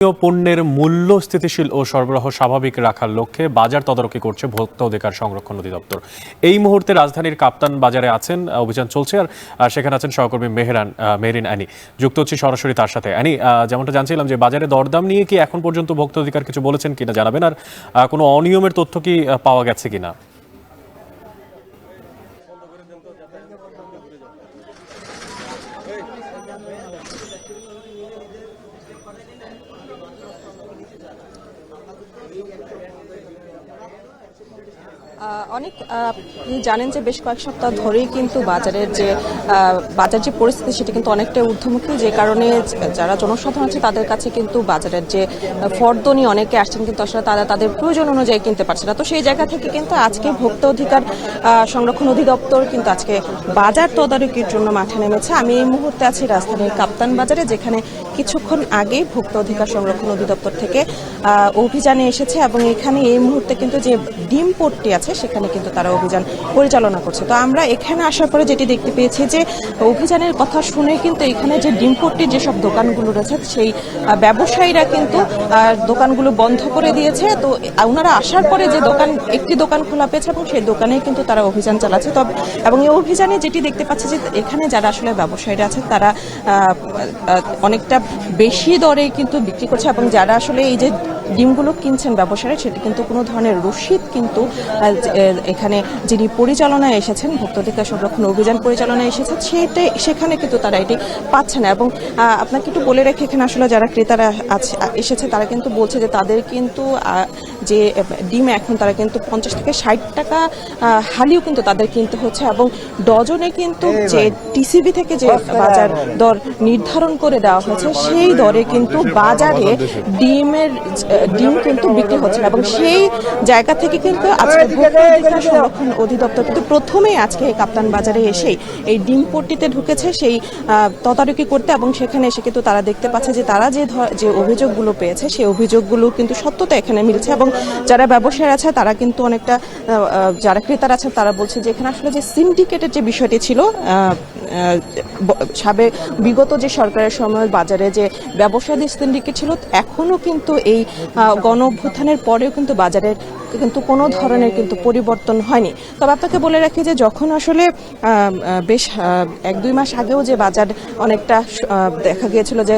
পণ্যের মূল্য স্থিতিশীল ও সরবরাহ স্বাভাবিক রাখার লক্ষ্যে বাজার তদারকি করছে ভোক্তা অধিকার সংরক্ষণ অধিদপ্তর। এই মুহূর্তে রাজধানীর কাপ্তান বাজারে আছেন, অভিযান চলছে, আর সেখানে আছেন সহকর্মী মেহরিন আনি। যুক্ত হচ্ছি সরাসরি তার সাথে। আনি, যেমনটা জানছিলাম যে বাজারে দরদাম নিয়ে কি এখন পর্যন্ত ভোক্তা অধিকার কিছু বলেছেন কিনা জানাবেন, আর কোনো অনিয়মের তথ্য কি পাওয়া গেছে কিনা? অনেক আপনি জানেন যে বেশ কয়েক সপ্তাহ ধরেই কিন্তু বাজার যে পরিস্থিতি সেটা কিন্তু অনেকটাই ঊর্ধ্বমুখী, যে কারণে যারা জনসাধারণ আছে তাদের কাছে কিন্তু বাজারের যে ফর্দ নিয়ে অনেকে আসছেন, কিন্তু আসলে তারা তাদের প্রয়োজন অনুযায়ী কিনতে পারছে না। তো সেই জায়গা থেকে কিন্তু আজকে ভোক্তা অধিকার সংরক্ষণ অধিদপ্তর কিন্তু আজকে বাজার তদারকির জন্য মাঠে নেমেছে। আমি এই মুহূর্তে আছি রাজধানীর কাপ্তান বাজারে, যেখানে কিছুক্ষণ আগে ভোক্তা অধিকার সংরক্ষণ অধিদপ্তর থেকে অভিযানে এসেছে, এবং এখানে এই মুহূর্তে কিন্তু যে ডিম পোর্টটি আছে সেখানে কিন্তু তারা অভিযান পরিচালনা করছে। তো আমরা এখানে আসার পরে যেটি দেখতে পেয়েছি যে অভিযানের কথা শুনে কিন্তু এখানে যে ডিম পোর্টটির যেসব দোকানগুলো রয়েছে সেই ব্যবসায়ীরা কিন্তু দোকানগুলো বন্ধ করে দিয়েছে। তো ওনারা আসার পরে যে একটি দোকান খোলা পেয়েছে এবং সেই দোকানে কিন্তু তারা অভিযান চালাচ্ছে। তবে এবং এই অভিযানে যেটি দেখতে পাচ্ছি যে এখানে যারা আসলে ব্যবসায়ীরা আছে তারা অনেকটা বেশি দরে কিন্তু বিক্রি করছে, এবং যারা আসলে এই যে ডিমগুলো কিনছেন ব্যবসায়ীরা, সেটা কিন্তু কোনো ধরনের রসিদ কিন্তু এখানে যিনি পরিচালনায় এসেছেন, ভোক্তা অধিকার সংরক্ষণ অভিযান পরিচালনায় এসেছে, সেখানে কিন্তু তারা এটি পাচ্ছে না। এবং আপনাকে একটু বলে রেখে, এখানে আসলে যারা ক্রেতারা এসেছে তারা কিন্তু বলছে যে তাদের কিন্তু যে ডিম এখন তারা কিন্তু 50 থেকে 60 টাকা হালিও কিন্তু তাদের কিনতে হচ্ছে, এবং ডজনে কিন্তু যে টিসিবি থেকে যে বাজার দর নির্ধারণ করে দেওয়া হয়েছে সেই দরে কিন্তু বাজারে ডিম কিন্তু বিক্রি হচ্ছে। এবং সেই জায়গা থেকে কিন্তু আজকে ভোক্তা অধিকার সংরক্ষণ অধিদপ্তর কিন্তু প্রথমেই আজকে কাপ্তান বাজারে এসেই এই ডিম পট্টিতে ঢুকেছে সেই তদারকি করতে, এবং সেখানে এসে কিন্তু তারা দেখতে পাচ্ছে যে তারা যে অভিযোগগুলো পেয়েছে সেই অভিযোগগুলো কিন্তু সত্যতা এখানে মিলছে। এবং যারা ব্যবসায়ী আছে তারা কিন্তু অনেকটা, যারা ক্রেতারা আছে তারা বলছে যে এখানে আসলে যে সিন্ডিকেটের যে বিষয়টি ছিল, বিগত যে সরকারের সময় বাজারে যে ব্যবসায়ীদের সিন্ডিকেট ছিল, এখনো কিন্তু এই গণ অভ্যুত্থানের পরেও কিন্তু বাজারের কিন্তু কোনো ধরনের কিন্তু পরিবর্তন হয়নি। তবে আপনাকে বলে রাখি যে যখন আসলে বেশ 1-2 মাস আগেও যে বাজার অনেকটা দেখা গিয়েছিল যে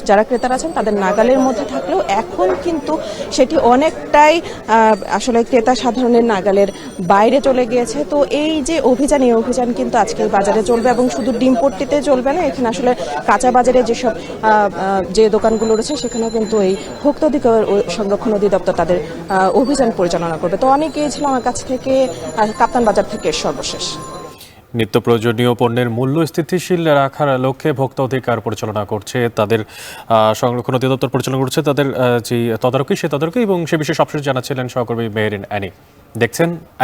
যারা ক্রেতারা আছেন তাদের নাগালের মধ্যে থাকলেও এখন কিন্তু সেটি অনেকটাই আসলে ক্রেতা সাধারণের নাগালের বাইরে চলে গিয়েছে। তো এই যে এই অভিযান কিন্তু আজকে বাজারে চলবে, এবং শুধু ডিম পট্টিতে চলবে না, এখানে আসলে কাঁচা বাজারে যেসব যে দোকানগুলো রয়েছে সেখানেও কিন্তু এই ভোক্তা অধিকার সংরক্ষণ অধিদপ্তর তাদের অভিযান পরিচালনা করবে। তো অনেকেই ছিল আমার কাছ থেকে কাপ্তান বাজার থেকে সর্বশেষ। নিত্য প্রয়োজনীয় পণ্যের মূল্য স্থিতিশীল রাখার লক্ষ্যে ভোক্তা অধিকার পরিচালনা করছে, তাদের সংরক্ষণ অধিদপ্তর পরিচালনা করছে তাদের যে তদারকি, সে তদারকি, এবং সে বিষয়ে সবশেষ জানাচ্ছিলেন সহকর্মী মেহরিন আনি। দেখছেন